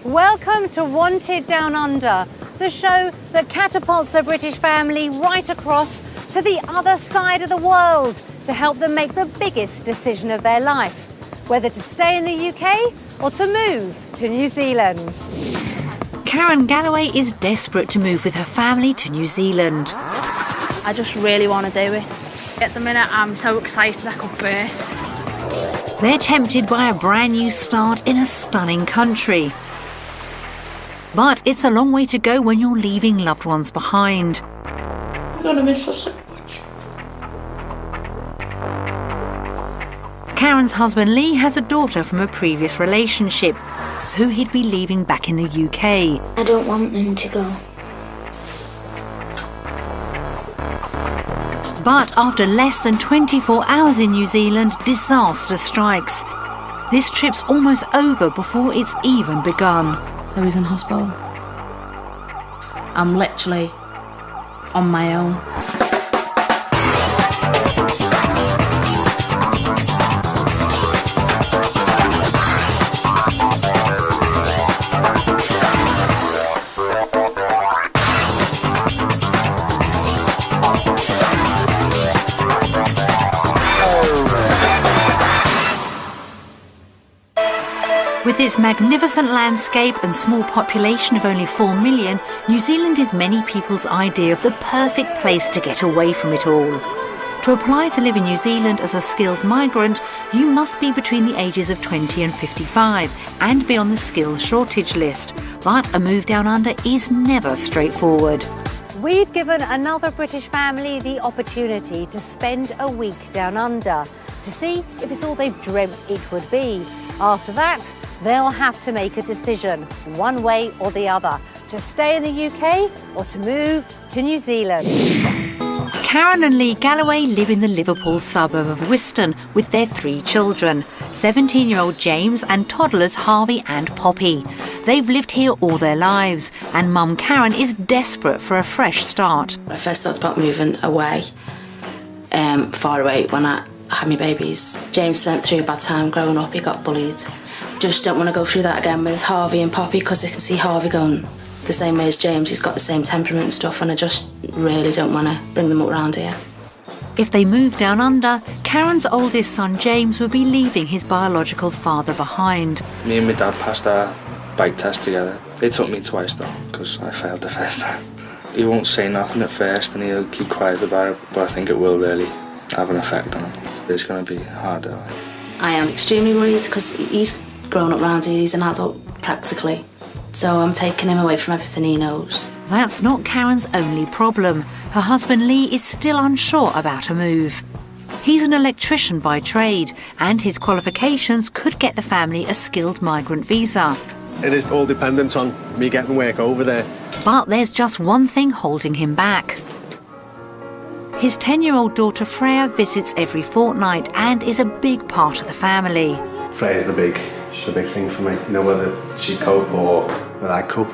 Welcome to Wanted Down Under, the show that catapults a British family right across to the other side of the world to help them make the biggest decision of their life, whether to stay in the UK or to move to New Zealand. Karen Galloway is desperate to move with her family to New Zealand. I just really want to do it. At the minute, I'm so excited I could burst. They're tempted by a brand new start in a stunning country. But it's a long way to go when you're leaving loved ones behind. I'm going to miss her so much. Karen's husband Lee has a daughter from a previous relationship who he'd be leaving back in the UK. I don't want them to go. But after less than 24 hours in New Zealand, disaster strikes. This trip's almost over before it's even begun. So he's in hospital. I'm literally on my own. With its magnificent landscape and small population of only 4 million, New Zealand is many people's idea of the perfect place to get away from it all. To apply to live in New Zealand as a skilled migrant, you must be between the ages of 20 and 55 and be on the skills shortage list. But a move down under is never straightforward. We've given another British family the opportunity to spend a week down under to see if it's all they've dreamt it would be. After that, they'll have to make a decision, one way or the other, to stay in the UK or to move to New Zealand. Karen and Lee Galloway live in the Liverpool suburb of Whiston with their 3 children, 17-year-old James and toddlers Harvey and Poppy. They've lived here all their lives, and Mum Karen is desperate for a fresh start. I first thought about moving away, far away, when I had my babies. James went through a bad time growing up, he got bullied. Just don't want to go through that again with Harvey and Poppy, because I can see Harvey going the same way as James. He's got the same temperament and stuff, and I just really don't want to bring them up around here. If they move down under, Karen's oldest son James will be leaving his biological father behind. Me and my dad passed our bike test together. It took me twice though, because I failed the first time. He won't say nothing at first and he'll keep quiet about it, but I think it will really have an effect on him. It's going to be harder. I am extremely worried because he's grown up around here, he's an adult practically. So I'm taking him away from everything he knows. That's not Karen's only problem. Her husband Lee is still unsure about a move. He's an electrician by trade, and his qualifications could get the family a skilled migrant visa. It is all dependent on me getting work over there. But there's just one thing holding him back. His 10-year-old daughter Freya visits every fortnight and is a big part of the family. Freya's she's a big thing for me, you know, whether she'd cope or whether I cope,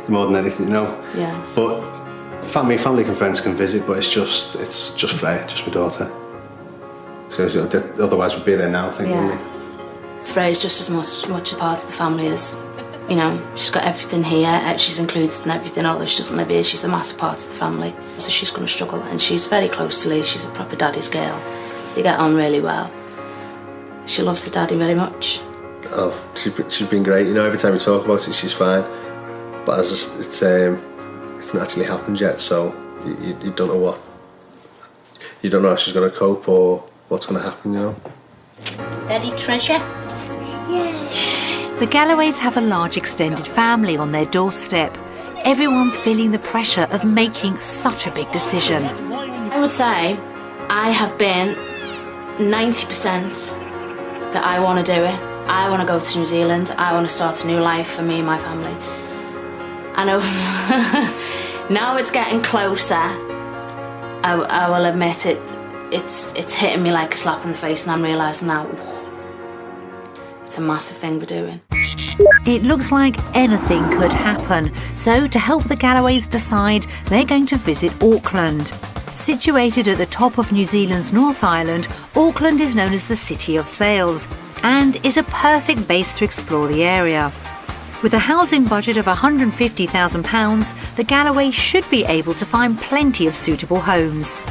more than anything, you know. Yeah. But family and friends can visit, but it's just Freya, just my daughter. So otherwise we'd be there now, I think, wouldn't we? Freya's just as much a part of the family as, you know, she's got everything here, she's included in everything, although she doesn't live here, she's a massive part of the family. So she's going to struggle, and she's very close to Lee, she's a proper daddy's girl. They get on really well. She loves her daddy very much. Oh, she's been great, you know, every time we talk about it, she's fine. But as it's not actually happened yet, so you don't know what, you don't know how she's going to cope or what's going to happen, you know. Ready, treasure? The Galloways have a large extended family on their doorstep. Everyone's feeling the pressure of making such a big decision. I would say I have been 90% that I want to do it. I want to go to New Zealand. I want to start a new life for me and my family. I know now it's getting closer. I will admit it's hitting me like a slap in the face, and I'm realising now it's a massive thing we're doing. It looks like anything could happen, so to help the Galloways decide, they're going to visit Auckland. Situated at the top of New Zealand's North Island, Auckland is known as the City of Sails and is a perfect base to explore the area. With a housing budget of £150,000, the Galloway should be able to find plenty of suitable homes.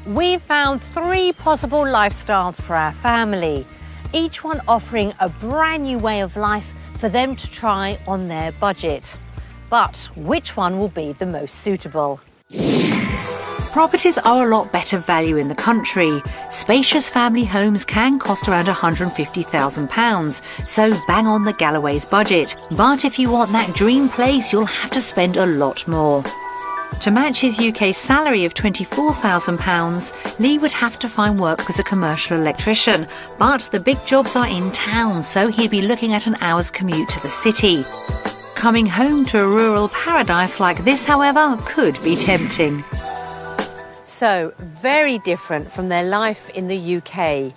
We've found 3 possible lifestyles for our family, each one offering a brand new way of life for them to try on their budget. But which one will be the most suitable? Properties are a lot better value in the country. Spacious family homes can cost around £150,000, so bang on the Galloway's budget. But if you want that dream place, you'll have to spend a lot more. To match his UK salary of £24,000, Lee would have to find work as a commercial electrician, but the big jobs are in town, so he'd be looking at an hour's commute to the city. Coming home to a rural paradise like this, however, could be tempting. So, very different from their life in the UK.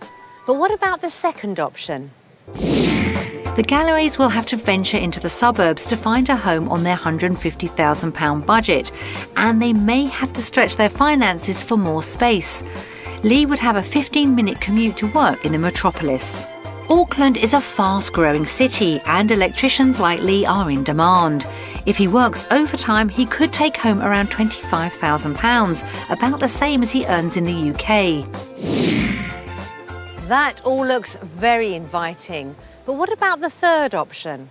But what about the second option? The Galloways will have to venture into the suburbs to find a home on their £150,000 budget, and they may have to stretch their finances for more space. Lee would have a 15-minute commute to work in the metropolis. Auckland is a fast-growing city, and electricians like Lee are in demand. If he works overtime, he could take home around £25,000, about the same as he earns in the UK. That all looks very inviting. But what about the third option?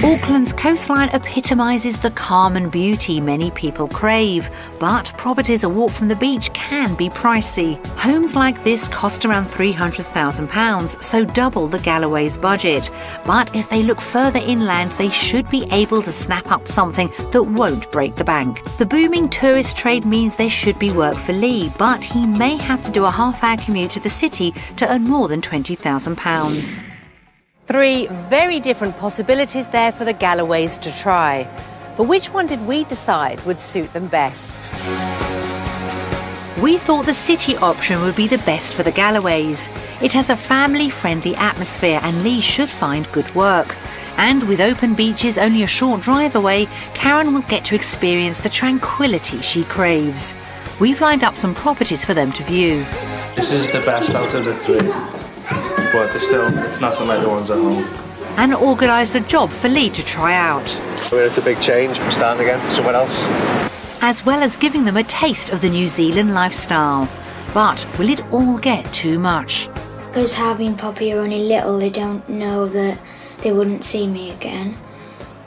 Auckland's coastline epitomises the calm and beauty many people crave, but properties a walk from the beach can be pricey. Homes like this cost around £300,000, so double the Galloway's budget. But if they look further inland, they should be able to snap up something that won't break the bank. The booming tourist trade means there should be work for Lee, but he may have to do a half-hour commute to the city to earn more than £20,000. 3 very different possibilities there for the Galloways to try. But which one did we decide would suit them best? We thought the city option would be the best for the Galloways. It has a family-friendly atmosphere and Lee should find good work. And with open beaches only a short drive away, Karen will get to experience the tranquility she craves. We've lined up some properties for them to view. This is the best out of the 3. But it's nothing like the ones at home. And organised a job for Lee to try out. I mean, it's a big change, I'm starting again somewhere else. As well as giving them a taste of the New Zealand lifestyle. But will it all get too much? Because Harvey and Poppy are only little, they don't know that they wouldn't see me again.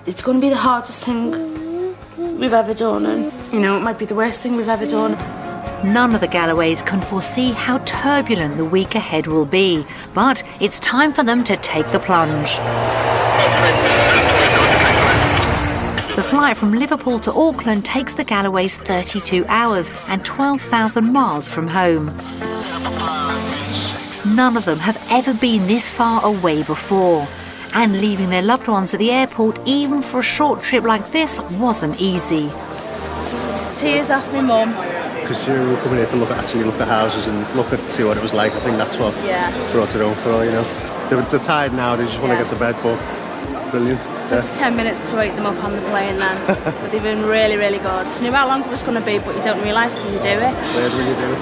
It's going to be the hardest thing we've ever done, and you know, it might be the worst thing we've ever done. None of the Galloways can foresee how turbulent the week ahead will be, but it's time for them to take the plunge. The flight from Liverpool to Auckland takes the Galloways 32 hours and 12,000 miles from home. None of them have ever been this far away before, and leaving their loved ones at the airport, even for a short trip like this, wasn't easy. Tears off my mum. Because you were coming here to look at houses and see what it was like. I think that's what brought it home for, you know. They're tired now, they just want to get to bed, but brilliant. It took us 10 minutes to wake them up on the plane then, but they've been really, really good. You knew how long it was going to be, but you don't realise till you do it. Weird when you do it.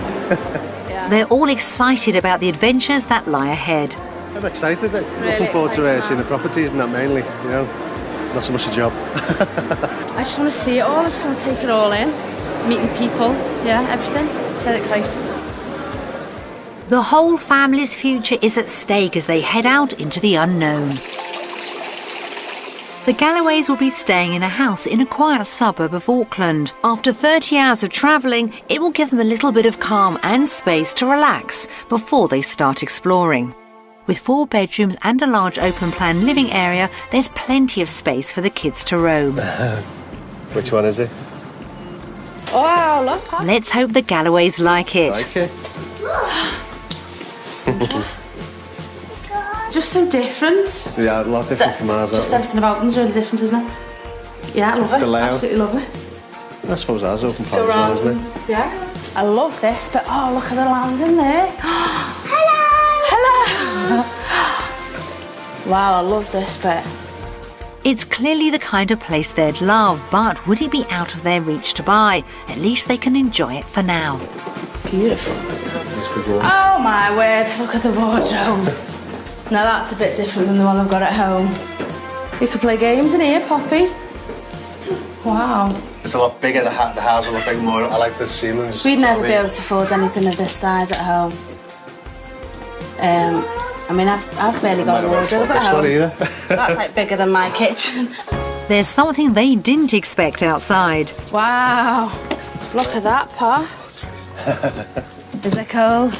Yeah. They're all excited about the adventures that lie ahead. I'm excited. Really looking forward to excited seeing the properties and that mainly, you know. Not so much a job. I just want to see it all, I just want to take it all in. Meeting people, yeah, everything. So excited. The whole family's future is at stake as they head out into the unknown. The Galloways will be staying in a house in a quiet suburb of Auckland. After 30 hours of travelling, it will give them a little bit of calm and space to relax before they start exploring. With 4 bedrooms and a large open-plan living area, there's plenty of space for the kids to roam. Which one is it? Wow, look. Let's hope the Galloways like it. Like it? Just so different. Yeah, a lot different from ours. Just everything about them's really different, isn't it? Yeah, I love it. The layout. Absolutely love it. I suppose ours open plan as well, isn't it? Yeah. I love this, but oh, look at the land in there. Hello! Hello! Wow, I love this bit. It's clearly the kind of place they'd love, but would it be out of their reach to buy? At least they can enjoy it for now. Beautiful. Oh my word, look at the wardrobe. Now that's a bit different than the one I've got at home. You could play games in here, Poppy. Wow. It's a lot bigger, the house, a lot big more. I like the ceilings. We'd never be able to afford anything of this size at home. I mean, I've barely got a wardrobe at home. This one either. That's like bigger than my kitchen. There's something they didn't expect outside. Wow. Look at that, Pa. Is it cold?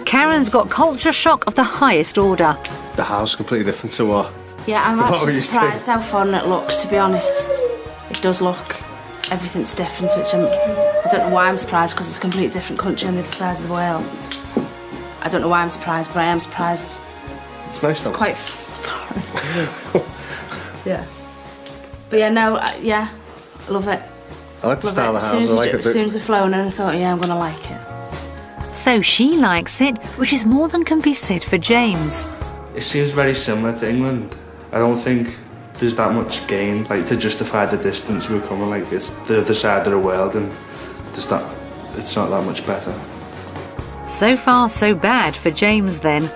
Karen's got culture shock of the highest order. The house is completely different to what? Yeah, I'm What actually were you surprised how fun it looks, to be honest. It does look. Everything's different, which I don't know why I'm surprised, because it's a completely different country on the other side of the world. I don't know why I'm surprised, but I am surprised. It's nice though. It's quite foreign. Yeah. But yeah, no, yeah, I love it. I like the style of the house. As soon as I've flown in, I thought, yeah, I'm going to like it. So she likes it, which is more than can be said for James. It seems very similar to England. I don't think there's that much gain, like, to justify the distance we're coming. Like, it's the other side of the world, and it's not that much better. So far, so bad for James then.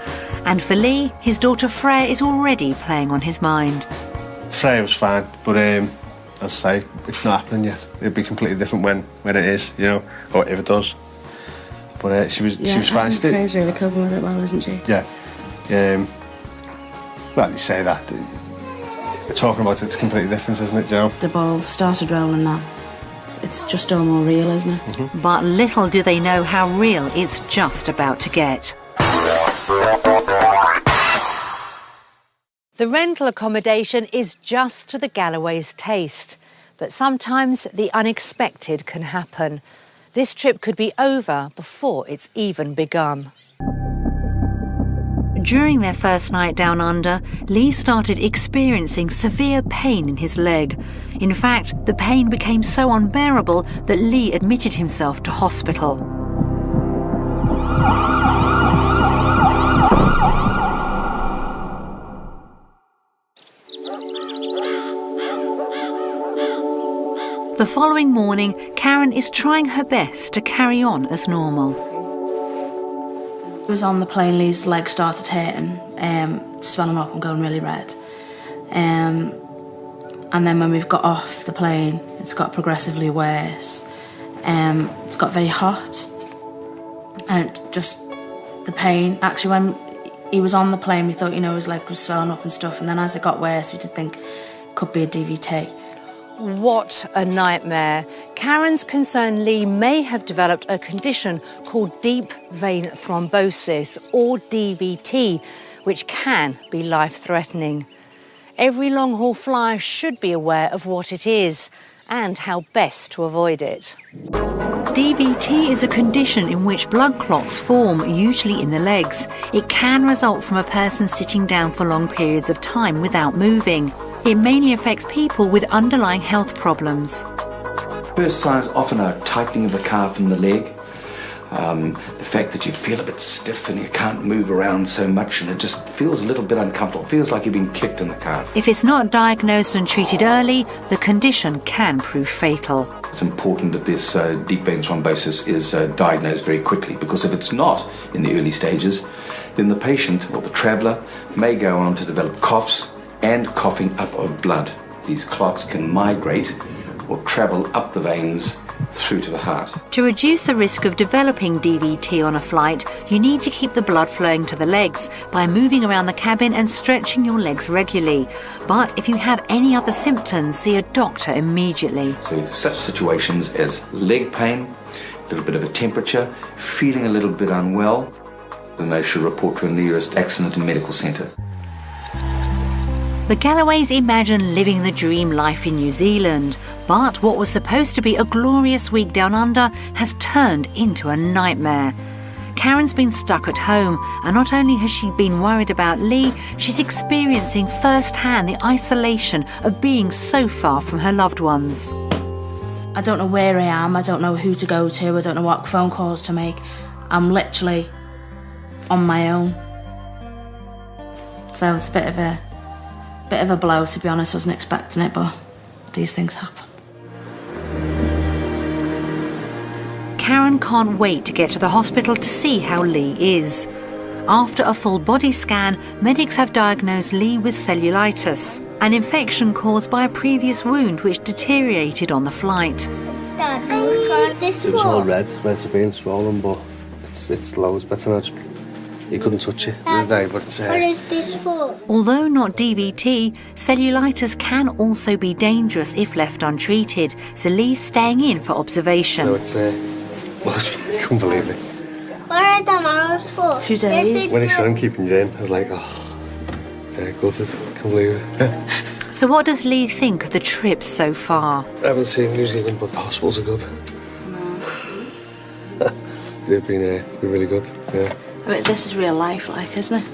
And for Lee, his daughter Freya is already playing on his mind. Freya was fine, but as I say, it's not happening yet. It'll be completely different when it is, you know, or if it does. But she was fine. Freya's really coping with it well, isn't she? Yeah. Well, you say that. Talking about it's completely different, isn't it, Joe? The ball started rolling now. It's just all more real, isn't it? Mm-hmm. But little do they know how real it's just about to get. The rental accommodation is just to the Galloway's taste. But sometimes the unexpected can happen. This trip could be over before it's even begun. During their first night down under, Lee started experiencing severe pain in his leg. In fact, the pain became so unbearable that Lee admitted himself to hospital. The following morning, Karen is trying her best to carry on as normal. It was on the plane, Lee's leg started hurting, swelling up and going really red. And then when we've got off the plane, it's got progressively worse. It's got very hot. And just the pain. Actually, when he was on the plane, we thought, his leg was swelling up and stuff. And then as it got worse, we did think it could be a DVT. What a nightmare. Karen's concerned Lee may have developed a condition called deep vein thrombosis, or DVT, which can be life-threatening. Every long-haul flyer should be aware of what it is and how best to avoid it. DVT is a condition in which blood clots form, usually in the legs. It can result from a person sitting down for long periods of time without moving. It mainly affects people with underlying health problems. First signs often are tightening of the calf and the leg. The fact that you feel a bit stiff and you can't move around so much and it just feels a little bit uncomfortable. It feels like you've been kicked in the calf. If it's not diagnosed and treated early, the condition can prove fatal. It's important that this deep vein thrombosis is diagnosed very quickly, because if it's not in the early stages, then the patient or the traveller may go on to develop coughs and coughing up of blood. These clots can migrate or travel up the veins through to the heart. To reduce the risk of developing DVT on a flight, you need to keep the blood flowing to the legs by moving around the cabin and stretching your legs regularly. But if you have any other symptoms, see a doctor immediately. So such situations as leg pain, a little bit of a temperature, feeling a little bit unwell, then they should report to a nearest accident and medical centre. The Galloways imagine living the dream life in New Zealand, but what was supposed to be a glorious week down under has turned into a nightmare. Karen's been stuck at home, and not only has she been worried about Lee, she's experiencing firsthand the isolation of being so far from her loved ones. I don't know where I am, I don't know who to go to, I don't know what phone calls to make. I'm literally on my own. So it's a bit of a blow, to be honest. I wasn't expecting it, but these things happen. Karen can't wait to get to the hospital to see how Lee is. After a full body scan, medics have diagnosed Lee with cellulitis, an infection caused by a previous wound which deteriorated on the flight. Dad, I was trying this It was all red, meant to be and swollen, but it's loads better now. You couldn't touch it the other day, but it's... What is this for? Although not DVT, cellulitis can also be dangerous if left untreated, so Lee's staying in for observation. So it's... well, I couldn't believe it. What are the arrows for? 2 days. When he said I'm keeping you in, I was like, oh, yeah, gutted. Can't believe it. So what does Lee think of the trip so far? I haven't seen New Zealand, but the hospitals are good. No. They've been really good, yeah. I mean, this is real life, like, isn't it?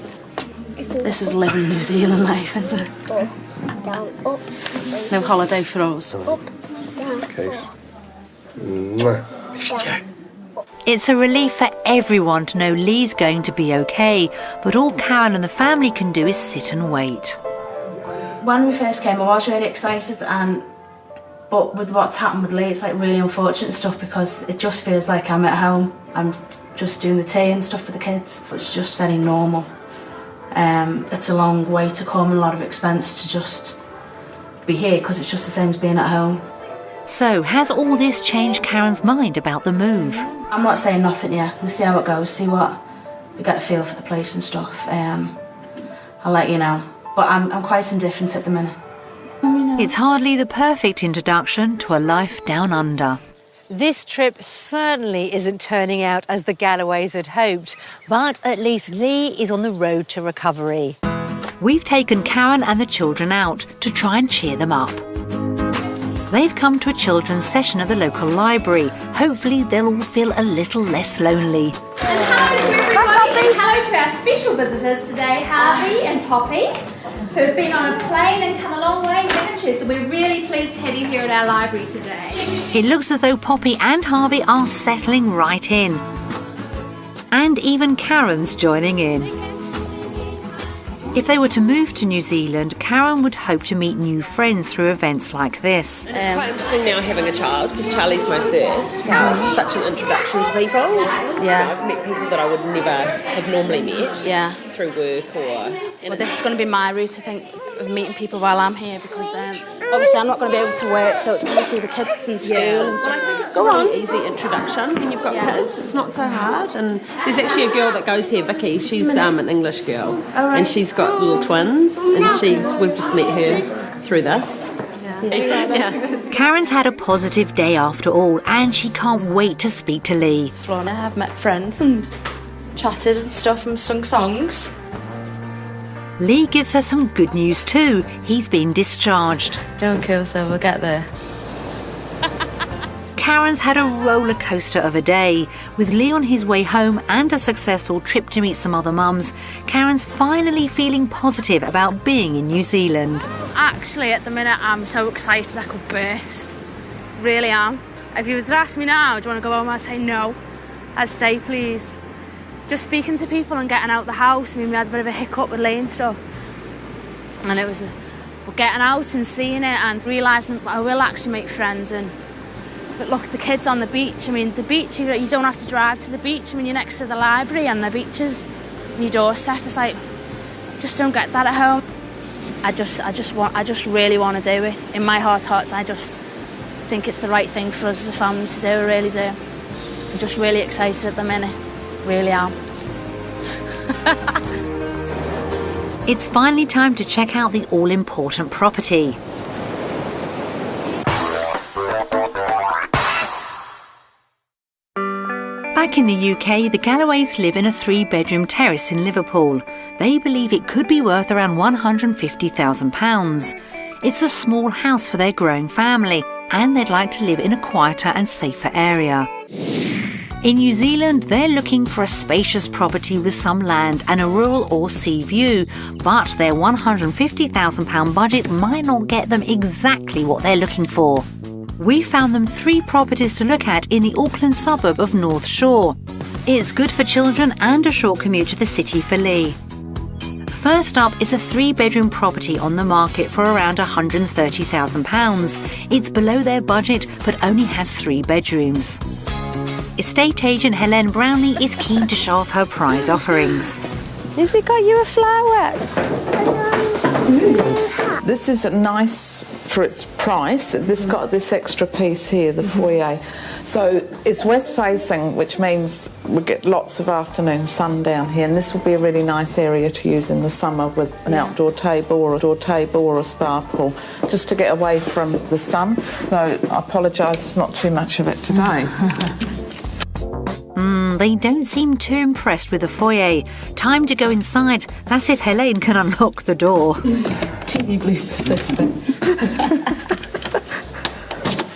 This is living New Zealand life, isn't it? Down, up, No holiday for us. up, down, Case. Mwah. down. It's a relief for everyone to know Lee's going to be okay, but all Karen and the family can do is sit and wait. When we first came, I was really excited, but with what's happened with Lee, it's like really unfortunate stuff because it just feels like I'm at home. I'm just doing the tea and stuff for the kids. It's just very normal. It's a long way to come and a lot of expense to just be here because it's just the same as being at home. So, has all this changed Karen's mind about the move? I'm not saying nothing yet. We'll see how it goes, see what we get a feel for the place and stuff. I'll let you know. But I'm quite indifferent at the minute. It's hardly the perfect introduction to a life down under. This trip certainly isn't turning out as the Galloways had hoped, but at least Lee is on the road to recovery. We've taken Karen and the children out to try and cheer them up. They've come to a children's session at the local library. Hopefully they'll all feel a little less lonely. And hello to everybody, and hello to our special visitors today, Harvey and Poppy, who've been on a plane and come a long way, haven't you? So we're really pleased to have you here at our library today. It looks as though Poppy and Harvey are settling right in. And even Karen's joining in. If they were to move to New Zealand, Karen would hope to meet new friends through events like this. It's quite interesting now having a child because Charlie's my first. How it's such an introduction to people. Yeah. I've met people that I would never have normally met. Yeah. Through work or... Well, this is going to be my route, I think, of meeting people while I'm here because obviously I'm not going to be able to work, so it's going to be through the kids and school and stuff. I think it's a really easy introduction when you've got kids. It's not so hard. And there's actually a girl that goes here, Vicky. She's an English girl, and she's got little twins, and we've just met her through this. Yeah. Karen's had a positive day after all, and she can't wait to speak to Lee. Florna, I've met friends and chatted and stuff and sung songs. Lee gives her some good news too. He's been discharged. Don't kill, so we'll get there. Karen's had a roller coaster of a day. With Lee on his way home and a successful trip to meet some other mums, Karen's finally feeling positive about being in New Zealand. Actually, at the minute, I'm so excited I could burst. Really am. If you was to ask me now, do you want to go home? I'd say no. I'd stay, please. Just speaking to people and getting out the house. I mean, we had a bit of a hiccup with Lee and stuff. And it was getting out and seeing it and realising I will actually make friends. But look, the kids on the beach. I mean, the beach, you don't have to drive to the beach. I mean, you're next to the library and the beaches on your doorstep. It's like, you just don't get that at home. I just really want to do it. In my heart of hearts, I just think it's the right thing for us as a family to do. I really do. I'm just really excited at the minute. Really am. It's finally time to check out the all-important property. Back in the UK, the Galloways live in a 3-bedroom terrace in Liverpool. They believe it could be worth around £150,000. It's a small house for their growing family, and they'd like to live in a quieter and safer area. In New Zealand, they're looking for a spacious property with some land and a rural or sea view, but their £150,000 budget might not get them exactly what they're looking for. We found them 3 properties to look at in the Auckland suburb of North Shore. It's good for children and a short commute to the city for Lee. First up is a 3-bedroom property on the market for around £130,000. It's below their budget but only has 3 bedrooms. estate agent Helene Brownlee is keen to show off her prize offerings. Has he got you a flower? This is nice for its price. This got this extra piece here, the foyer. So it's west facing, which means we get lots of afternoon sun down here, and this will be a really nice area to use in the summer with an outdoor table or a spa pool, just to get away from the sun. No, I apologise, there's not too much of it today. They don't seem too impressed with the foyer. Time to go inside. That's if Helene can unlock the door. Teeny bloopers this bit.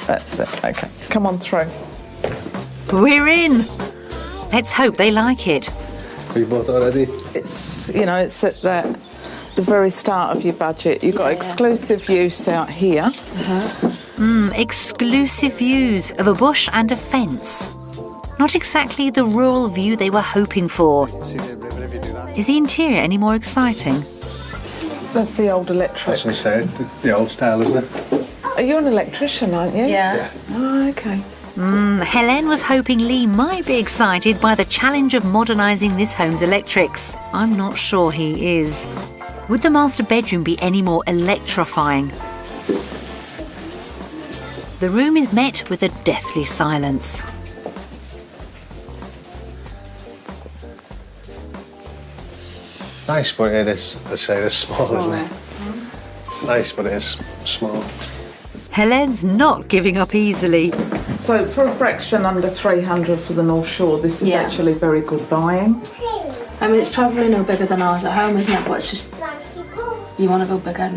That's it, OK. Come on through. We're in. Let's hope they like it. Have you bought it already? It's, you know, it's at the very start of your budget. You've got exclusive use out here. Exclusive views of a bush and a fence. Not exactly the rural view they were hoping for. Is the interior any more exciting? That's the old electric. That's what we said, the old style, isn't it? Are you an electrician, aren't you? Yeah. Oh, OK. Helen was hoping Lee might be excited by the challenge of modernising this home's electrics. I'm not sure he is. Would the master bedroom be any more electrifying? The room is met with a deathly silence. Nice, but it is, I say, it's small, isn't it? It's nice, but it is small. Helen's not giving up easily. So for a fraction under 300 for the North Shore, this is actually very good buying. I mean, it's probably no bigger than ours at home, isn't it? But it's just, you want to go bigger and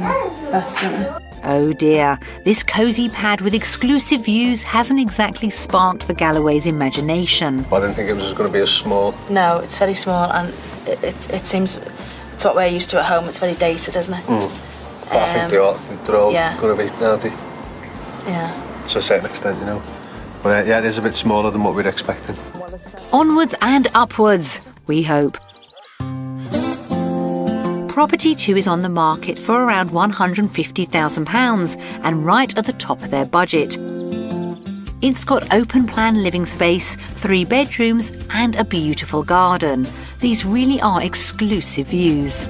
better, don't you? Oh dear, this cosy pad with exclusive views hasn't exactly sparked the Galloway's imagination. Well, I didn't think it was going to be as small. No, it's very small, and it seems it's what we're used to at home. It's very dated, isn't it? But I think they're all going to be, aren't they? Yeah. To a certain extent, you know. But yeah, it is a bit smaller than what we're expecting. Onwards and upwards, we hope. Property 2 is on the market for around £150,000 and right at the top of their budget. It's got open plan living space, 3 bedrooms and a beautiful garden. These really are exclusive views.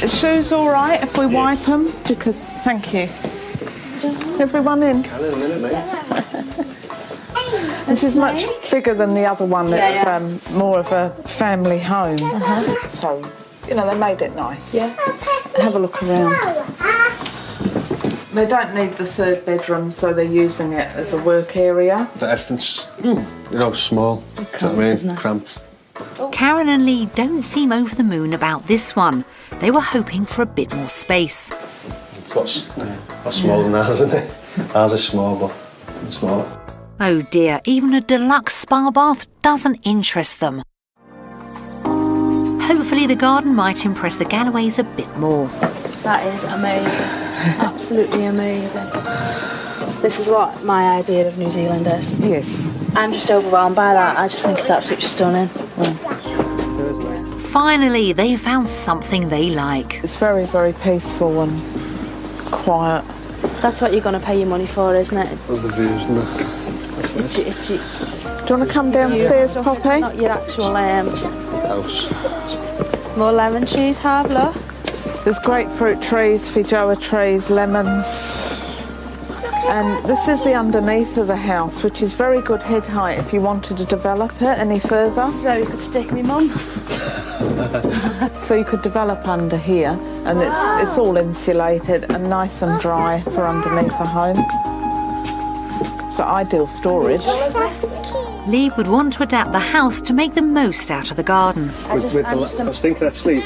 The shoes all right if we wipe them? Because, thank you. Everyone in? Can in a minute, mate. This is much bigger than the other one. It's more of a family home. So, you know, they made it nice. Yeah. Have a look around. They don't need the 3rd bedroom, so they're using it as a work area. But everything's, you know, small. Do you know what I mean? Cramped. Karen and Lee don't seem over the moon about this one. They were hoping for a bit more space. It's a lot smaller than ours, isn't it? Ours is small, but it's smaller. Oh dear, even a deluxe spa bath doesn't interest them. Hopefully the garden might impress the Galloways a bit more. That is amazing. Absolutely amazing. This is what my idea of New Zealand is. Yes. I'm just overwhelmed by that. I just think it's absolutely stunning. Finally, they found something they like. It's very, very peaceful and quiet. That's what you're going to pay your money for, isn't it? Love the views, isn't it? That's nice. It's Do you want to come downstairs, Poppy? Not your actual House. more lemon trees, have look. There's grapefruit trees, feijoa trees, lemons. And this is the underneath of the house, which is very good head height if you wanted to develop it any further. This is where we could stick me mum. So you could develop under here, and it's all insulated and nice and dry for underneath a home. So ideal storage. Lee would want to adapt the house to make the most out of the garden. I was thinking actually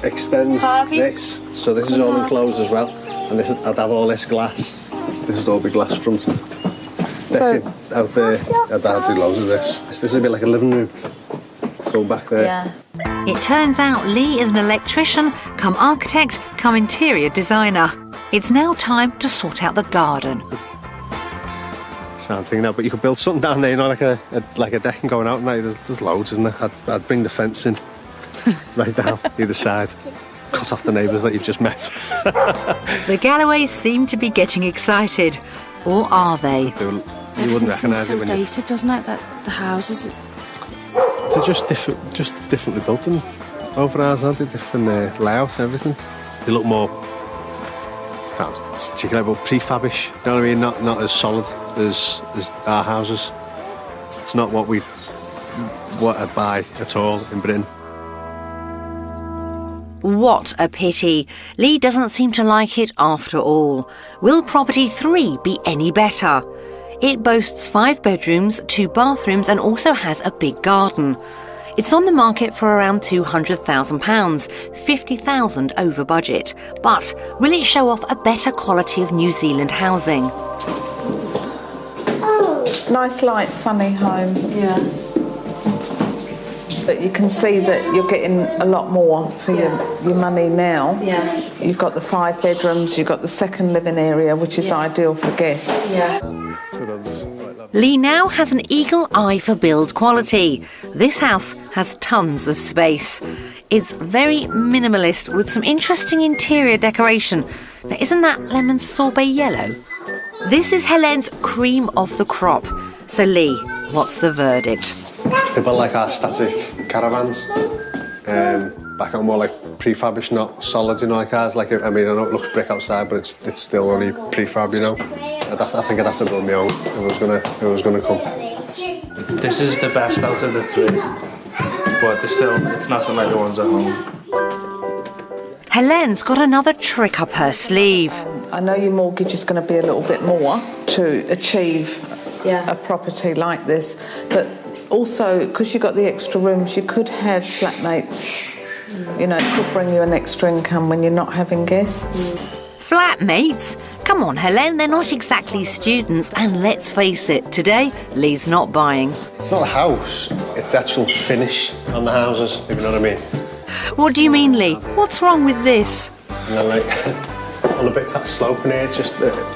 extend this, so this is all enclosed as well, and I'd have all this glass. This would all be glass front. Decking out there, I'd do loads of this. This would be like a living room. Go back there. Yeah. It turns out Lee is an electrician, come architect, come interior designer. It's now time to sort out the garden. Sound thing now, but you could build something down there, you know, like a decking going out, and there's loads, isn't there? I'd bring the fence in right down either side. Cut off the neighbours that you've just met. The Galloways seem to be getting excited. Or are they? Do you wouldn't recognise it when when dated, doesn't it? That the houses. They're just differently built than over ours, aren't they? Different layouts, everything. They look more. Sounds cheeky, but prefabish. You know what I mean? Not as solid as our houses. It's not what I'd buy at all in Britain. What a pity. Lee doesn't seem to like it after all. Will property 3 be any better? It boasts 5 bedrooms, 2 bathrooms and also has a big garden. It's on the market for around £200,000, £50,000 over budget. But will it show off a better quality of New Zealand housing? Nice, light, sunny home. Yeah. But you can see that you're getting a lot more for your money now. Yeah. You've got the 5 bedrooms, you've got the second living area, which is ideal for guests. Yeah. Lee now has an eagle eye for build quality. This house has tons of space. It's very minimalist with some interesting interior decoration. Now, isn't that lemon sorbet yellow? This is Helene's cream of the crop. So Lee, what's the verdict? They're built like our static caravans. Back on more like prefabish, not solid, you know, like ours. Like, I mean, I know it looks brick outside, but it's still only prefab, you know. I think I'd have to build my own if it was gonna come. This is the best out of the 3, but it's nothing like the ones at home. Helene's got another trick up her sleeve. I know your mortgage is going to be a little bit more to achieve a property like this, but also because you've got the extra rooms, you could have flatmates. You know, it could bring you an extra income when you're not having guests. Flatmates? Come on, Helene, they're not exactly students, and let's face it, today, Lee's not buying. It's not a house, it's the actual finish on the houses, if you know what I mean. What do you mean, Lee? What's wrong with this? And then, like, all the bits that slope in here, it's just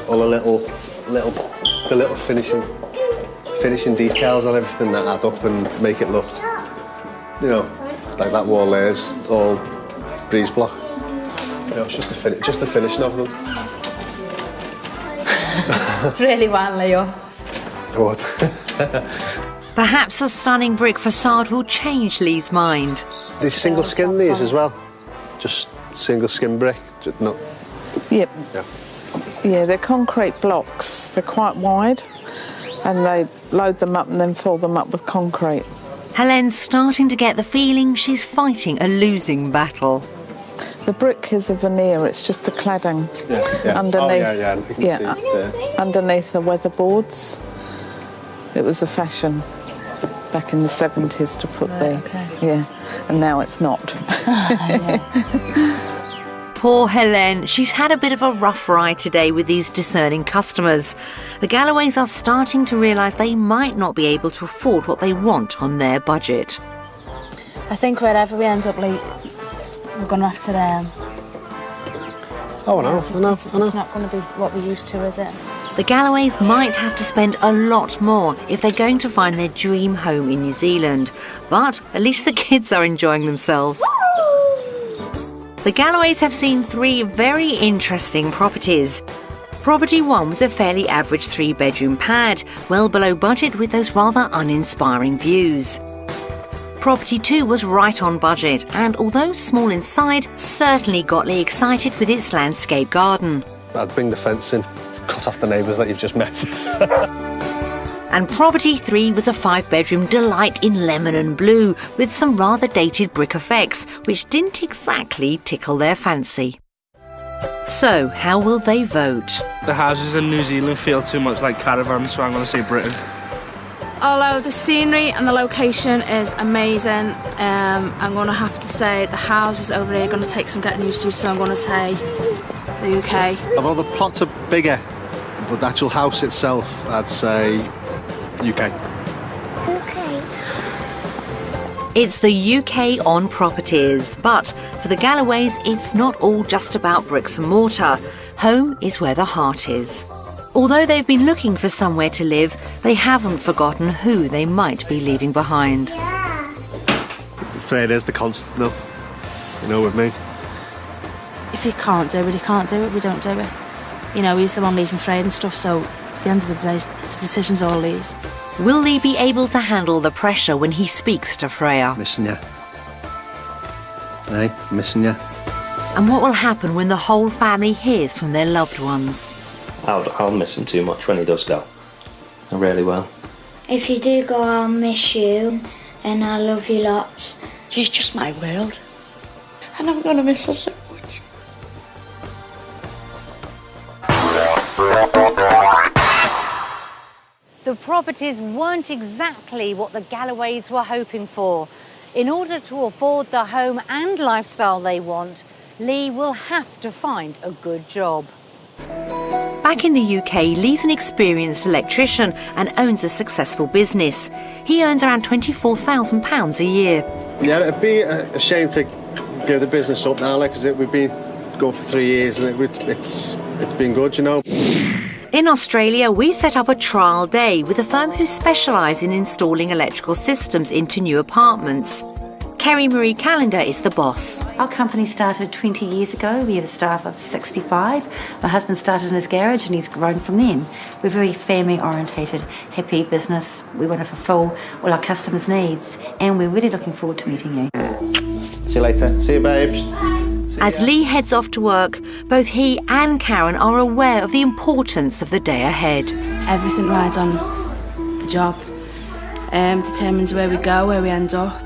all the little finishing details on everything that add up and make it look, you know, like that wall there is all breeze block. You know, it's just the finishing of them. Really well, Leo. What? Perhaps a stunning brick facade will change Lee's mind. These single skin these as well. Just single skin brick, just not. Yep. Yeah. Yeah, they're concrete blocks. They're quite wide, and they load them up and then fill them up with concrete. Helene's starting to get the feeling she's fighting a losing battle. The brick is a veneer, it's just the cladding underneath. Underneath the weatherboards. It was a fashion back in the 70s to put there. Okay. Yeah, and now it's not. Poor Helene, she's had a bit of a rough ride today with these discerning customers. The Galloways are starting to realise they might not be able to afford what they want on their budget. I think wherever we end up, Lee, we're going to have to... I know. It's not going to be what we used to, is it? The Galloways might have to spend a lot more if they're going to find their dream home in New Zealand. But at least the kids are enjoying themselves. The Galloways have seen 3 very interesting properties. Property 1 was a fairly average 3-bedroom pad, well below budget with those rather uninspiring views. Property 2 was right on budget and, although small inside, certainly got Lee excited with its landscape garden. I'd bring the fence in, cut off the neighbours that you've just met. And Property 3 was a 5-bedroom delight in lemon and blue with some rather dated brick effects, which didn't exactly tickle their fancy. So, how will they vote? The houses in New Zealand feel too much like caravans, so I'm going to say Britain. Although the scenery and the location is amazing, I'm going to have to say the houses over here are going to take some getting used to, so I'm going to say the UK. Although the plots are bigger, but the actual house itself, I'd say UK. It's the UK on properties, but for the Galloways, it's not all just about bricks and mortar. Home is where the heart is. Although they've been looking for somewhere to live, they haven't forgotten who they might be leaving behind. Fred is the constant, no? You know, with me. If you can't do it, you can't do it, we don't do it. You know, he's the one leaving Fred and stuff, so at the end of the day, The decision's all Lee's. Will Lee be able to handle the pressure when he speaks to Freya? Missing you. Hey, missing you. And what will happen when the whole family hears from their loved ones? I'll miss him too much when he does go. I really will. If you do go, I'll miss you, and I love you lots. She's just my world, and I'm going to miss her so much. The properties weren't exactly what the Galloways were hoping for. In order to afford the home and lifestyle they want, Lee will have to find a good job. Back in the UK, Lee's an experienced electrician and owns a successful business. He earns around £24,000 a year. Yeah, it'd be a shame to give the business up now, because we've been going for 3 years and it's been good, you know. In Australia, we've set up a trial day with a firm who specialise in installing electrical systems into new apartments. Kerry Marie Callender is the boss. Our company started 20 years ago. We have a staff of 65. My husband started in his garage and he's grown from then. We're very family orientated, happy business. We want to fulfil all our customers' needs, and we're really looking forward to meeting you. See you later. See you, babes. As Lee heads off to work, both he and Karen are aware of the importance of the day ahead. Everything rides on the job. Determines where we go, where we end up.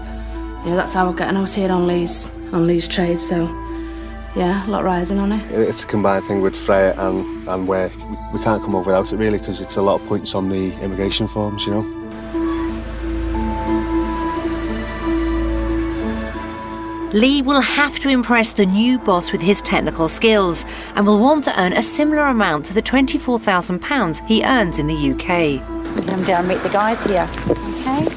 Yeah, that's how we're getting out here on Lee's trade, so yeah, a lot riding on it. It's a combined thing with Freya and work. We can't come over without it really, because it's a lot of points on the immigration forms, you know. Lee will have to impress the new boss with his technical skills and will want to earn a similar amount to the £24,000 he earns in the UK. Come down and meet the guys here, okay?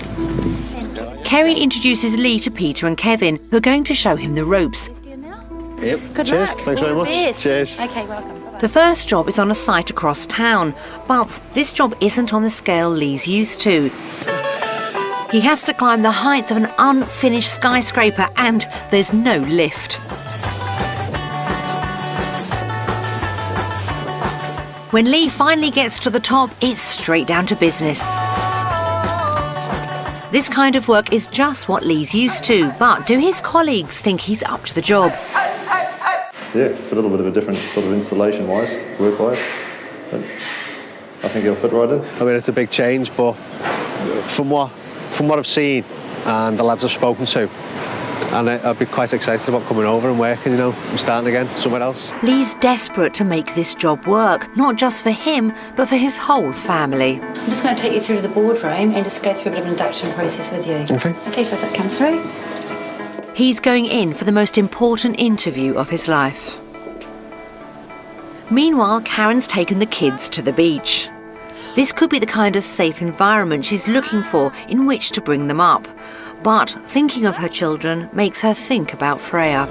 Kerry introduces Lee to Peter and Kevin, who are going to show him the ropes. Yep. Good Cheers. luck. Thanks very much. Cheers. Cheers. Okay, welcome. Bye-bye. The first job is on a site across town, but this job isn't on the scale Lee's used to. He has to climb the heights of an unfinished skyscraper and there's no lift. When Lee finally gets to the top, it's straight down to business. This kind of work is just what Lee's used to, but do his colleagues think he's up to the job? Yeah, it's a little bit of a different sort of installation-wise, work-wise, but I think he'll fit right in. I mean, it's a big change, but from what I've seen and the lads I've spoken to, and I'd be quite excited about coming over and working, you know, and starting again somewhere else. Lee's desperate to make this job work, not just for him, but for his whole family. I'm just going to take you through to the boardroom and just go through a bit of an induction process with you. Okay. Okay, does that come through? He's going in for the most important interview of his life. Meanwhile, Karen's taken the kids to the beach. This could be the kind of safe environment she's looking for in which to bring them up. But thinking of her children makes her think about Freya.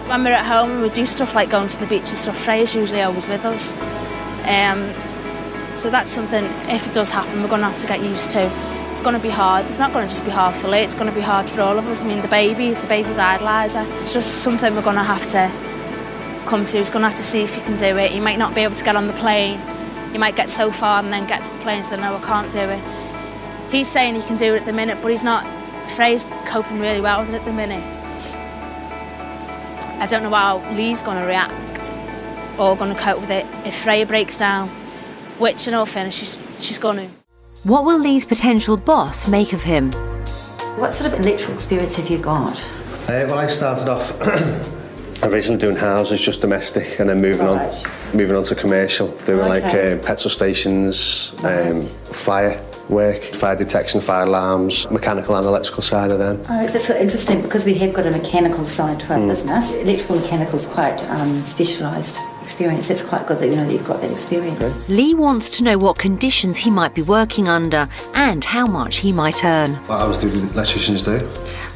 When we're at home, we do stuff like going to the beach and stuff. Freya's usually always with us. So that's something, if it does happen, we're going to have to get used to. It's going to be hard. It's not going to just be hard for Lee, it's going to be hard for all of us. I mean, the baby's idoliser. It's just something we're going to have to come to. He's going to have to see if he can do it. He might not be able to get on the plane. He might get so far and then get to the plane and say, no, I can't do it. He's saying he can do it at the minute, but he's not. Freya's coping really well with it at the minute. I don't know how Lee's going to react or going to cope with it if Freya breaks down, which in all fairness, she's going to. What will Lee's potential boss make of him? What sort of electrical experience have you got? Well, I started off originally doing houses, just domestic, and then moving on to commercial, doing like petrol stations, fire work, fire detection, fire alarms, mechanical and electrical side of them. Oh, that's so interesting because we have got a mechanical side to our business. Electrical and mechanical is quite specialised experience. It's quite good that you know that you've got that experience. Okay. Lee wants to know what conditions he might be working under and how much he might earn. What hours do electricians do?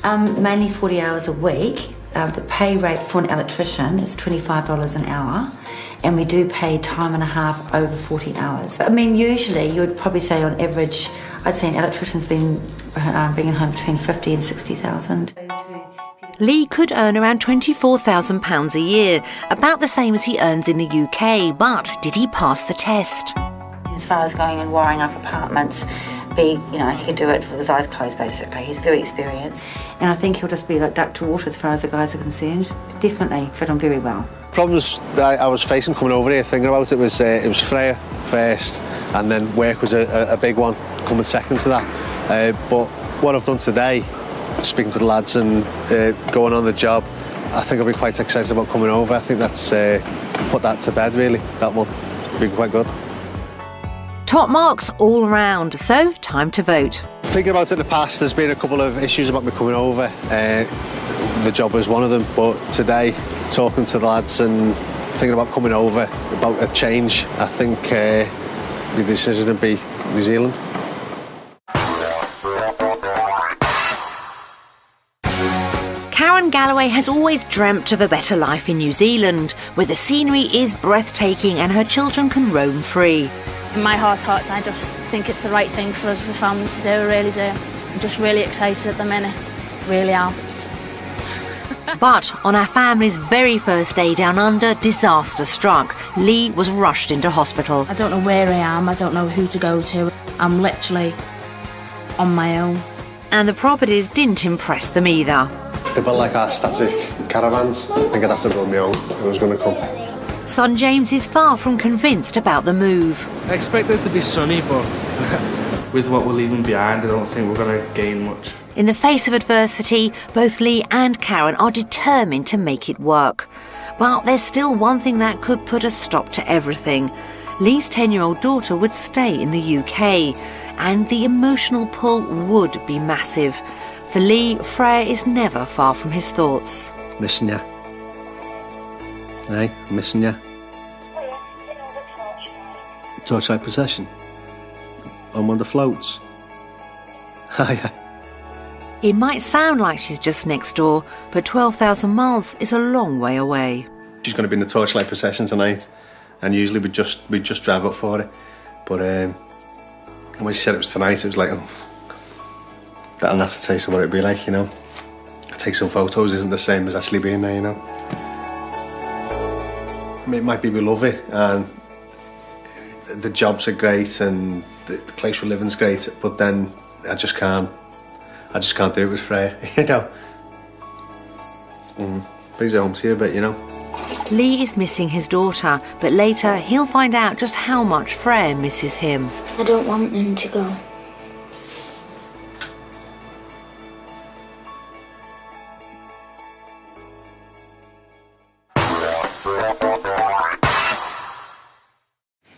Mainly 40 hours a week. The pay rate for an electrician is $25 an hour, and we do pay time and a half over 40 hours. I mean, usually you would probably say on average, I'd say an electrician's been bringing home between 50 and 60,000. Lee could earn around £24,000 a year, about the same as he earns in the UK, but did he pass the test? As far as going and wiring up apartments, he can do it with his eyes closed basically. He's very experienced. And I think he'll just be like duck to water as far as the guys are concerned. Definitely fit on very well. Problems that I was facing coming over here, thinking about it was Freya first, and then work was a big one coming second to that. But what I've done today, speaking to the lads and going on the job, I think I'll be quite excited about coming over. I think that's put that to bed really. That one will be quite good. Top marks all round, so time to vote. Thinking about it in the past, there's been a couple of issues about me coming over. The job was one of them, but today, talking to the lads and thinking about coming over, about a change, I think the decision would be New Zealand. Karen Galloway has always dreamt of a better life in New Zealand, where the scenery is breathtaking and her children can roam free. In my heart of hearts, I just think it's the right thing for us as a family to do, I really do. I'm just really excited at the minute, really am. But on our family's very first day down under, disaster struck. Lee was rushed into hospital. I don't know where I am, I don't know who to go to. I'm literally on my own. And the properties didn't impress them either. They're a bit like our static caravans. I think I'd have to build my own if I was going to come. Son James is far from convinced about the move. I expect it to be sunny, but with what we're leaving behind, I don't think we're going to gain much. In the face of adversity, both Lee and Karen are determined to make it work. But there's still one thing that could put a stop to everything. Lee's 10-year-old daughter would stay in the UK, and the emotional pull would be massive. For Lee, Freya is never far from his thoughts. Missing ya. Hey, missing ya. Torchlight procession. On one of the floats. Hiya. It might sound like she's just next door, but 12,000 miles is a long way away. She's going to be in the torchlight procession tonight, and usually we'd just drive up for it. But when she said it was tonight, it was like, oh, that'll have to taste of what it'd be like, you know. Take some photos isn't the same as actually being there, you know. I mean, it might be we love it, and the jobs are great, and the place we live in's great, but then I just can't do it with Freya, you know. Brings it home to you a bit, you know. Lee is missing his daughter, but later he'll find out just how much Freya misses him. I don't want them to go.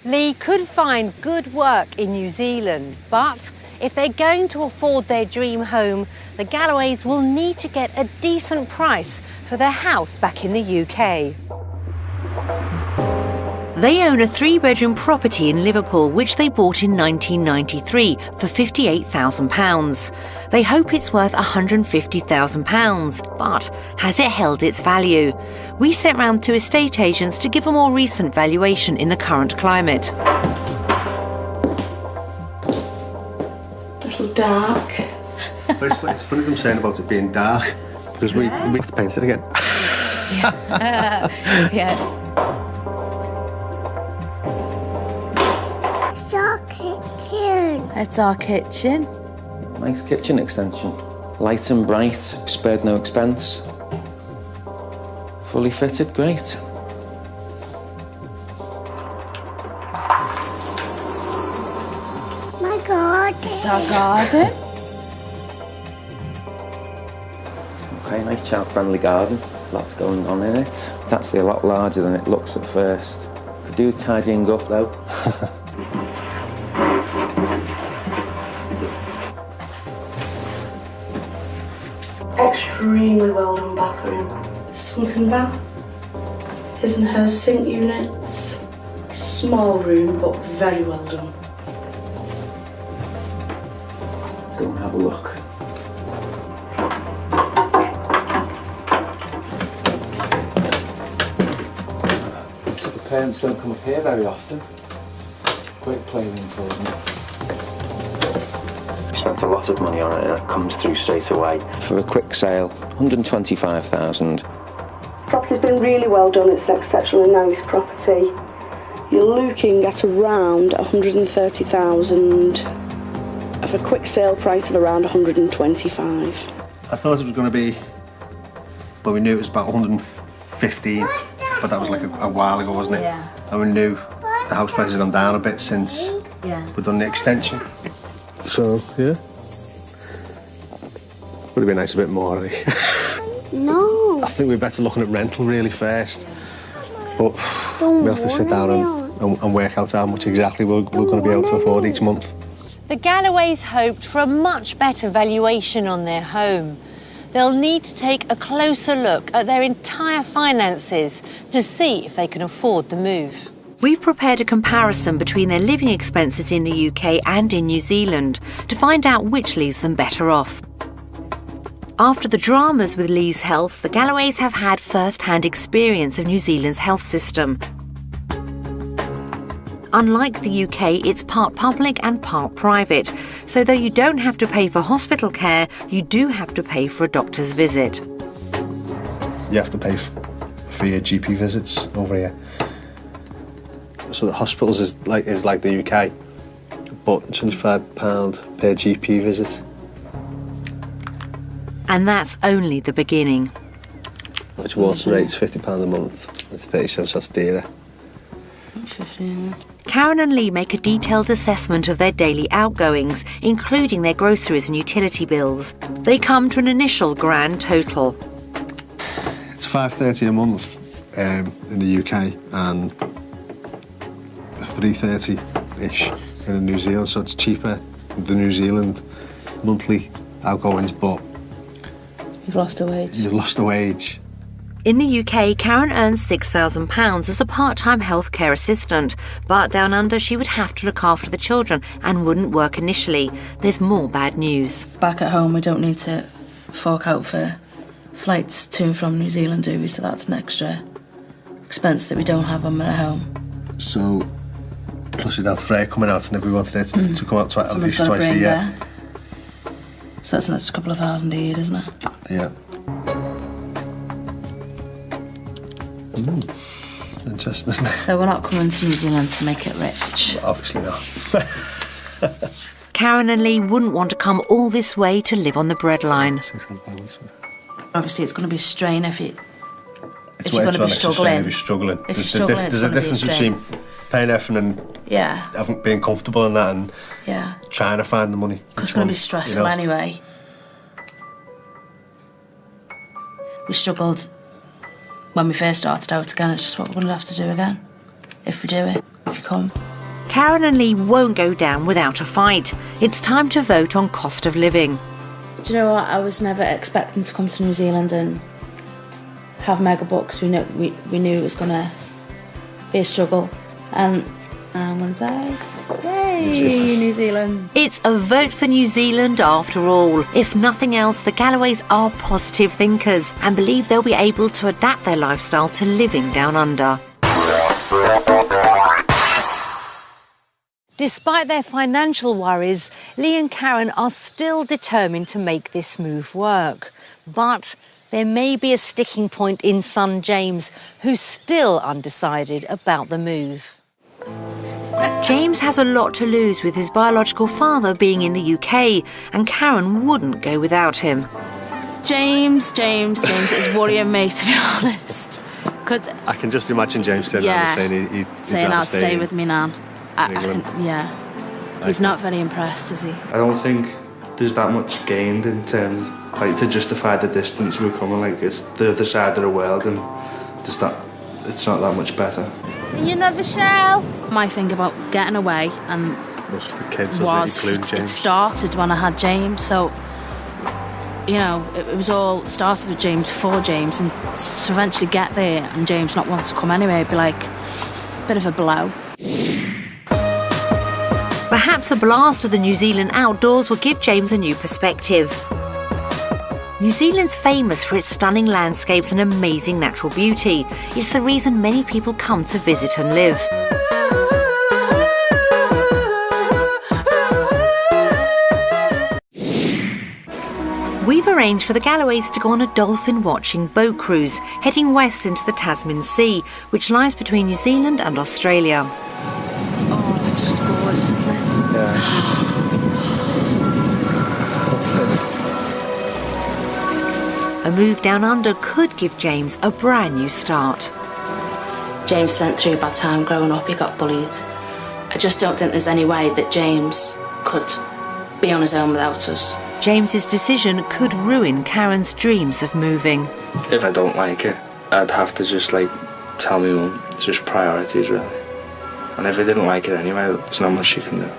Lee could find good work in New Zealand, but if they're going to afford their dream home, the Galloways will need to get a decent price for their house back in the UK. They own a 3-bedroom property in Liverpool, which they bought in 1993 for £58,000. They hope it's worth £150,000, but has it held its value? We sent round to estate agents to give a more recent valuation in the current climate. A little dark. But it's funny them saying about it being dark, because we have to paint it again. Yeah. It's our kitchen. It's our kitchen. Nice kitchen extension. Light and bright, spared no expense. Fully fitted, great. My garden. It's our garden. Okay, nice child-friendly garden. Lots going on in it. It's actually a lot larger than it looks at first. Could do tidying up though. Extremely well done bathroom. Sunken bath. His and hers sink units. Small room, but very well done. Let's go and have a look. So the parents don't come up here very often. Great playroom for them. Spent a lot of money on it and it comes through straight away. For a quick sale, $125,000. Property's been really well done. It's an exceptionally nice property. You're looking at around 130,000 of a quick sale price of around 125. I thought it was going to be, well, we knew it was about 115, but that was like a while ago, wasn't it? Yeah. And we knew the house price has gone down a bit since we've done the extension. So, yeah. Would have been nice a bit more, I think. No. I think we're better looking at rental really first. But we have to sit down and work out how much exactly we're going to be able to afford each month. The Galloways hoped for a much better valuation on their home. They'll need to take a closer look at their entire finances to see if they can afford the move. We've prepared a comparison between their living expenses in the UK and in New Zealand to find out which leaves them better off. After the dramas with Lee's health, the Galloways have had first-hand experience of New Zealand's health system. Unlike the UK, it's part public and part private, so though you don't have to pay for hospital care, you do have to pay for a doctor's visit. You have to pay for your GP visits over here. So the hospitals is like the UK, but £25 per GP visit. And that's only the beginning. Which water rate's £50 a month. It's 37 cents dearer. Karen and Lee make a detailed assessment of their daily outgoings, including their groceries and utility bills. They come to an initial grand total. It's $5.30 a month in the UK and $3.30-ish in New Zealand, so it's cheaper than the New Zealand monthly outgoings, but you've lost a wage. You've lost a wage. In the UK, Karen earns £6,000 as a part-time healthcare assistant, but down under she would have to look after the children and wouldn't work initially. There's more bad news. Back at home, we don't need to fork out for flights to and from New Zealand, do we? So that's an extra expense that we don't have when we're at home. So, plus you'd have Freya coming out, and if we wanted it to come out at least twice a year. So that's an extra couple of thousand a year, isn't it? Yeah. Interesting, isn't it? So we're not coming to New Zealand to make it rich. Obviously not. Karen and Lee wouldn't want to come all this way to live on the breadline. Obviously, it's going to be a strain if you're going to be struggling. If you're struggling. There's a difference between paying everything and being comfortable in that and trying to find the money. Because it's going to be stressful anyway. We struggled when we first started out again. It's just what we're going to have to do again. If we do it, if you come. Karen and Lee won't go down without a fight. It's time to vote on cost of living. Do you know what? I was never expecting to come to New Zealand and have mega bucks. We knew it was going to be a struggle. And I'm going to say, yay, New Zealand. It's a vote for New Zealand after all. If nothing else, the Galloways are positive thinkers and believe they'll be able to adapt their lifestyle to living down under. Despite their financial worries, Lee and Karen are still determined to make this move work. But there may be a sticking point in son James, who's still undecided about the move. James has a lot to lose with his biological father being in the UK, and Karen wouldn't go without him. James is worrying me, to be honest. Cause I can just imagine James turning around and saying I'll stay with me now. He's not very impressed, is he? I don't think there's that much gained in terms, like, to justify the distance we're coming. Like, it's the other side of the world, and it's not that much better. You never shall. My thing about getting away and was for the kids, wasn't it? It started when I had James, so it was all started with James for James, and to eventually get there and James not want to come anyway, it'd be like a bit of a blow. Perhaps a blast of the New Zealand outdoors will give James a new perspective. New Zealand's famous for its stunning landscapes and amazing natural beauty. It's the reason many people come to visit and live. We've arranged for the Galloways to go on a dolphin-watching boat cruise, heading west into the Tasman Sea, which lies between New Zealand and Australia. Oh, that's just gorgeous, isn't it? A move down under could give James a brand new start. James went through a bad time growing up, he got bullied. I just don't think there's any way that James could be on his own without us. James's decision could ruin Karen's dreams of moving. If I don't like it, I'd have to just tell me mum. It's just priorities really. And if I didn't like it anyway, there's not much she can do.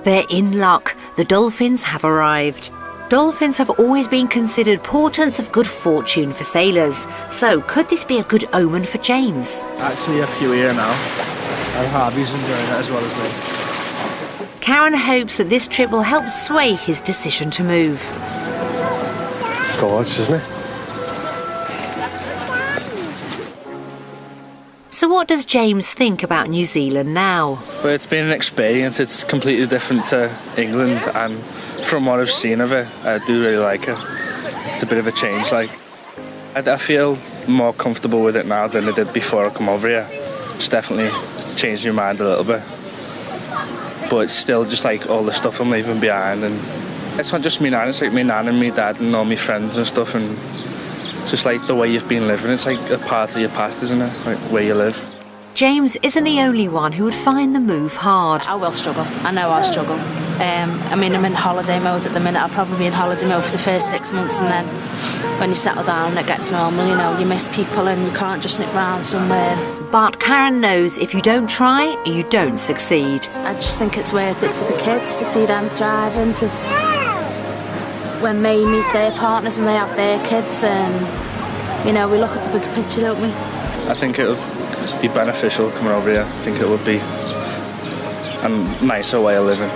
They're in luck. The dolphins have arrived. Dolphins have always been considered portents of good fortune for sailors. So could this be a good omen for James? Actually a few here now. And Harvey's enjoying it as well as me. Karen hopes that this trip will help sway his decision to move. Gorgeous, isn't it? So what does James think about New Zealand now? Well, it's been an experience. It's completely different to England, and from what I've seen of it, I do really like it. It's a bit of a change. I feel more comfortable with it now than I did before I come over here. It's definitely changed my mind a little bit. But it's still just all the stuff I'm leaving behind, and it's not just me nan, it's me nan and me dad and all my friends and stuff, and it's just the way you've been living. It's a part of your past, isn't it? Where you live. James isn't the only one who would find the move hard. I will struggle. I know I'll struggle. I'm in holiday mode at the minute. I'll probably be in holiday mode for the first 6 months, and then when you settle down it gets normal, you miss people and you can't just nip round somewhere. But Karen knows if you don't try, you don't succeed. I just think it's worth it for the kids to see them thriving, when they meet their partners and they have their kids, and we look at the bigger picture, don't we? I think it'll be beneficial coming over here. I think it would be a nicer way of living.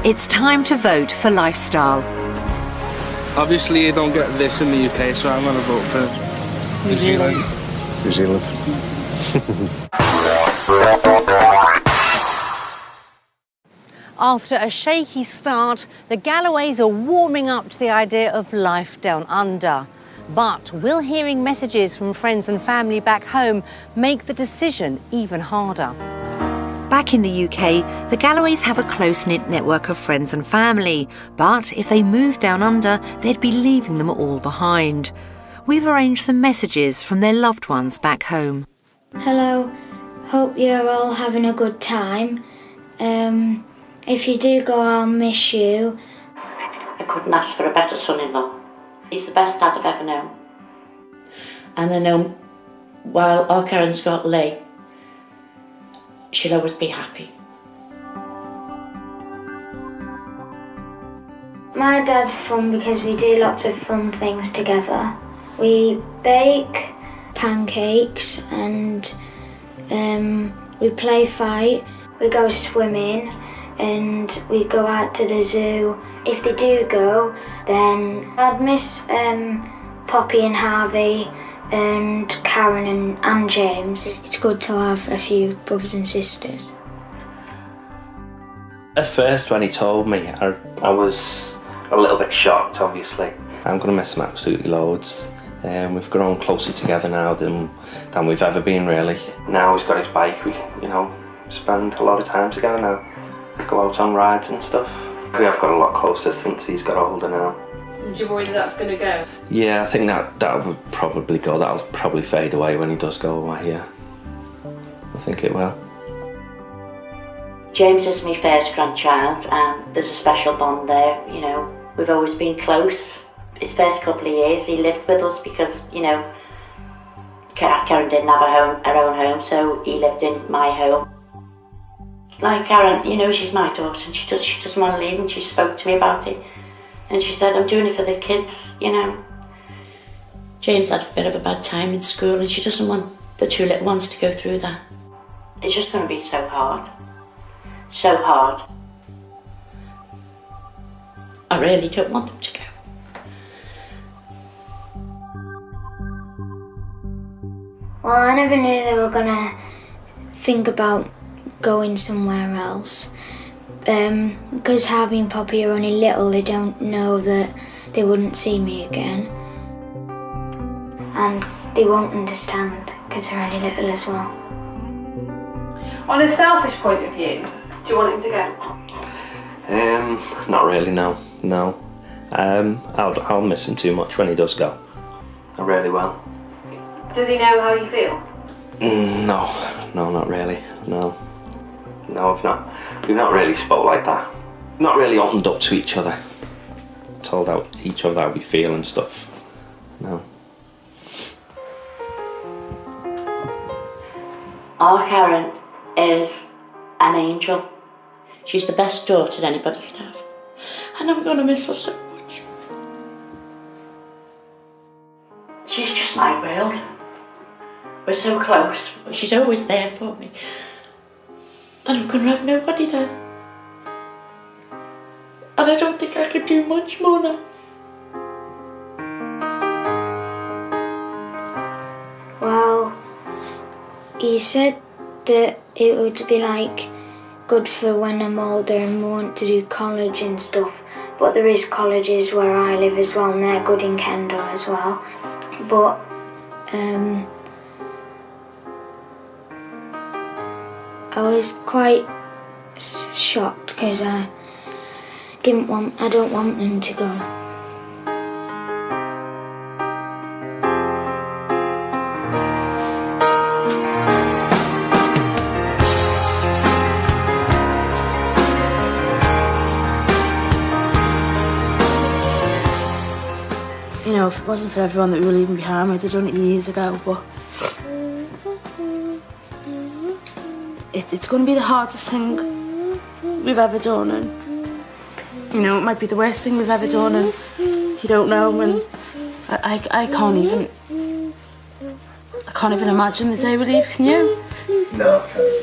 It's time to vote for lifestyle. Obviously you don't get this in the UK, so I'm going to vote for New Zealand. New Zealand. After a shaky start, the Galloways are warming up to the idea of life down under. But will hearing messages from friends and family back home make the decision even harder? Back in the UK, the Galloways have a close-knit network of friends and family, but if they moved down under, they'd be leaving them all behind. We've arranged some messages from their loved ones back home. Hello, hope you're all having a good time. If you do go, I'll miss you. I couldn't ask for a better son-in-law. He's the best dad I've ever known. And I know while our Karen's got Lee, she'll always be happy. My dad's fun because we do lots of fun things together. We bake pancakes and we play fight. We go swimming and we go out to the zoo. If they do go, then I'd miss Poppy and Harvey and Karen and James. It's good to have a few brothers and sisters. At first, when he told me, I was a little bit shocked, obviously. I'm going to miss him absolutely loads. We've grown closer together now than we've ever been, really. Now he's got his bike, we, spend a lot of time together now. Go out on rides and stuff. We have got a lot closer since he's got older now. Do you worry that's going to go? Yeah, I think that would probably go. That'll probably fade away when he does go away, yeah. I think it will. James is my first grandchild and there's a special bond there, We've always been close. His first couple of years he lived with us because, Karen didn't have her own home, so he lived in my home. Like Karen, she's my daughter and she doesn't want to leave, and she spoke to me about it. And she said, I'm doing it for the kids, James had a bit of a bad time in school and she doesn't want the two little ones to go through that. It's just going to be so hard. So hard. I really don't want them to go. Well, I never knew they were going to think about going somewhere else. Because Harvey and Poppy are only little, they don't know that they wouldn't see me again. And they won't understand because they're only little as well. On a selfish point of view, do you want him to go? Not really, no. No. I'll miss him too much when he does go. I really will. Does he know how you feel? No, not really. No, we've not really spoke like that. Not really opened up to each other. Told out each other how we feel and stuff. No. Our Karen is an angel. She's the best daughter anybody could have. And I'm going to miss her so much. She's just my world. We're so close, but she's always there for me. And I'm going to have nobody there. And I don't think I could do much more now. Well, he said that it would be like good for when I'm older and want to do college and stuff. But there is colleges where I live as well, and they're good in Kendal as well. But I was quite shocked because I don't want them to go. You know, if it wasn't for everyone that we were leaving behind, we'd have done it years ago, but it's going to be the hardest thing we've ever done, and you know, it might be the worst thing we've ever done, and you don't know, and I can't even imagine the day we leave, can you? No, I can't.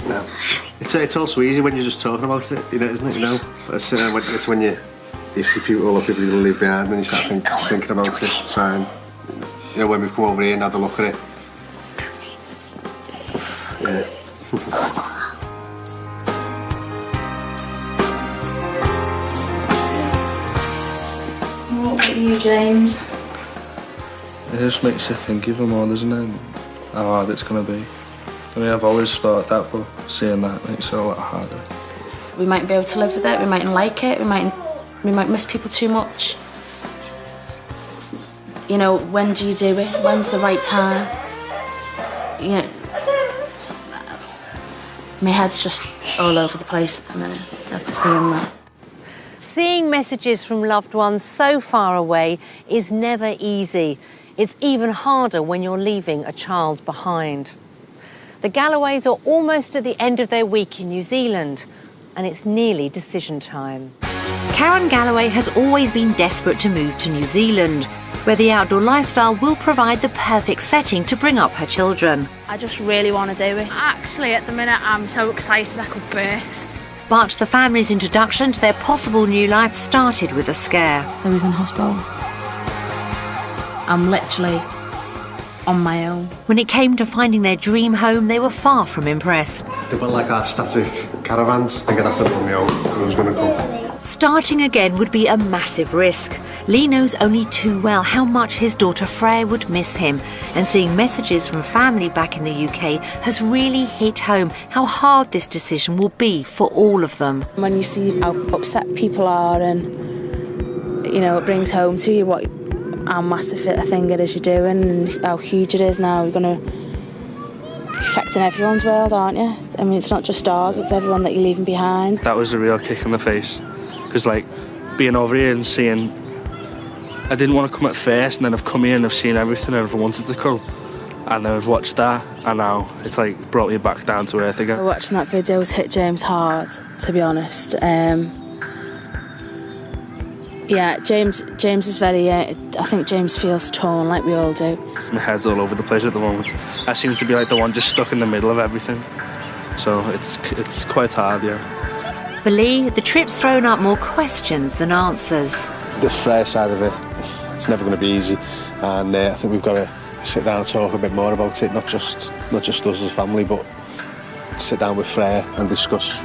No. It's also easy when you're just talking about it, you know, isn't it? You know, it's when you see people, all the people you're going to leave behind, and you start thinking about it. So, you know, when we've come over here and had a look at it, yeah. What about you, James? It just makes you think even more, doesn't it? How hard it's going to be. I mean, I've always thought that, but seeing that makes it a lot harder. We mightn't be able to live with it, we mightn't like it, we might miss people too much. You know, when do you do it? When's the right time? You know, my head's just all over the place at the minute after seeing that. Seeing messages from loved ones so far away is never easy. It's even harder when you're leaving a child behind. The Galloways are almost at the end of their week in New Zealand, and it's nearly decision time. Karen Galloway has always been desperate to move to New Zealand, where the outdoor lifestyle will provide the perfect setting to bring up her children. I just really want to do it. Actually, at the minute, I'm so excited I could burst. But the family's introduction to their possible new life started with a scare. So he's in hospital. I'm literally on my own. When it came to finding their dream home, they were far from impressed. They were like our static caravans. I think I'd have to put my own who was going to come. Starting again would be a massive risk. Lee knows only too well how much his daughter Freya would miss him, and seeing messages from family back in the UK has really hit home how hard this decision will be for all of them. When you see how upset people are, and you know, it brings home to you how massive a thing it is you're doing and how huge it is now. You're going to affecting everyone's world, aren't you? I mean, it's not just ours, it's everyone that you're leaving behind. That was a real kick in the face. Because, like, being over here and seeing... I didn't want to come at first, and then I've come here and I've seen everything I've wanted to come. And then I've watched that, and now it's, like, brought me back down to earth again. Watching that video has hit James hard, to be honest. Yeah, James is very... I think James feels torn, like we all do. My head's all over the place at the moment. I seem to be, like, the one just stuck in the middle of everything. So it's quite hard, yeah. For Lee, the trip's thrown up more questions than answers. The Freya side of it, it's never going to be easy, and I think we've got to sit down and talk a bit more about it. Not just us as a family, but sit down with Freya and discuss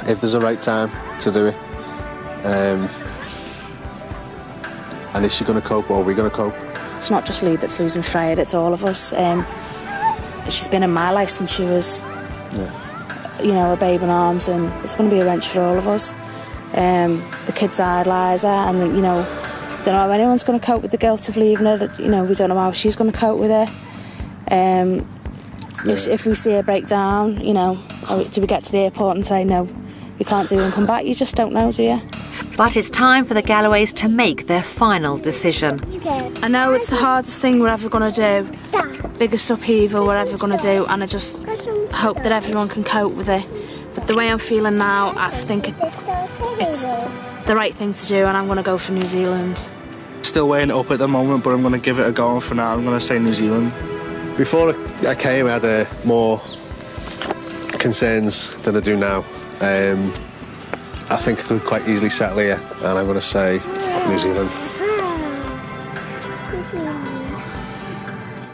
if there's a right time to do it. And is she going to cope or are we going to cope? It's not just Lee that's losing Freya, it's all of us. She's been in my life since she was, you know, a babe in arms, and it's going to be a wrench for all of us. The kids idolise her, and, you know, don't know how anyone's going to cope with the guilt of leaving her. You know, we don't know how she's going to cope with it. If we see her break down, you know, do we get to the airport and say, no, we can't do it and come back? You just don't know, do you? But it's time for the Galloways to make their final decision. I know it's the hardest thing we're ever going to do, biggest upheaval we're ever going to do, and I just hope that everyone can cope with it. But the way I'm feeling now, I think it's the right thing to do, and I'm going to go for New Zealand. Still weighing it up at the moment, but I'm going to give it a go, and for now I'm going to say New Zealand. Before I came, I had more concerns than I do now. I think I could quite easily settle here, and I'm going to say New Zealand.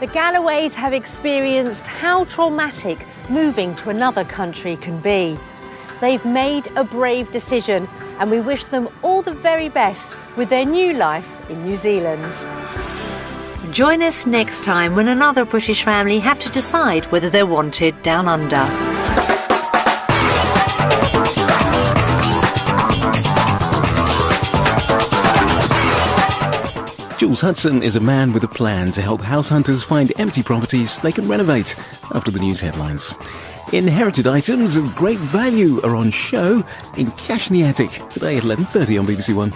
The Galloways have experienced how traumatic moving to another country can be. They've made a brave decision, and we wish them all the very best with their new life in New Zealand. Join us next time when another British family have to decide whether they're wanted down under. Jules Hudson is a man with a plan to help house hunters find empty properties they can renovate after the news headlines. Inherited items of great value are on show in Cash in the Attic today at 11:30 on BBC One.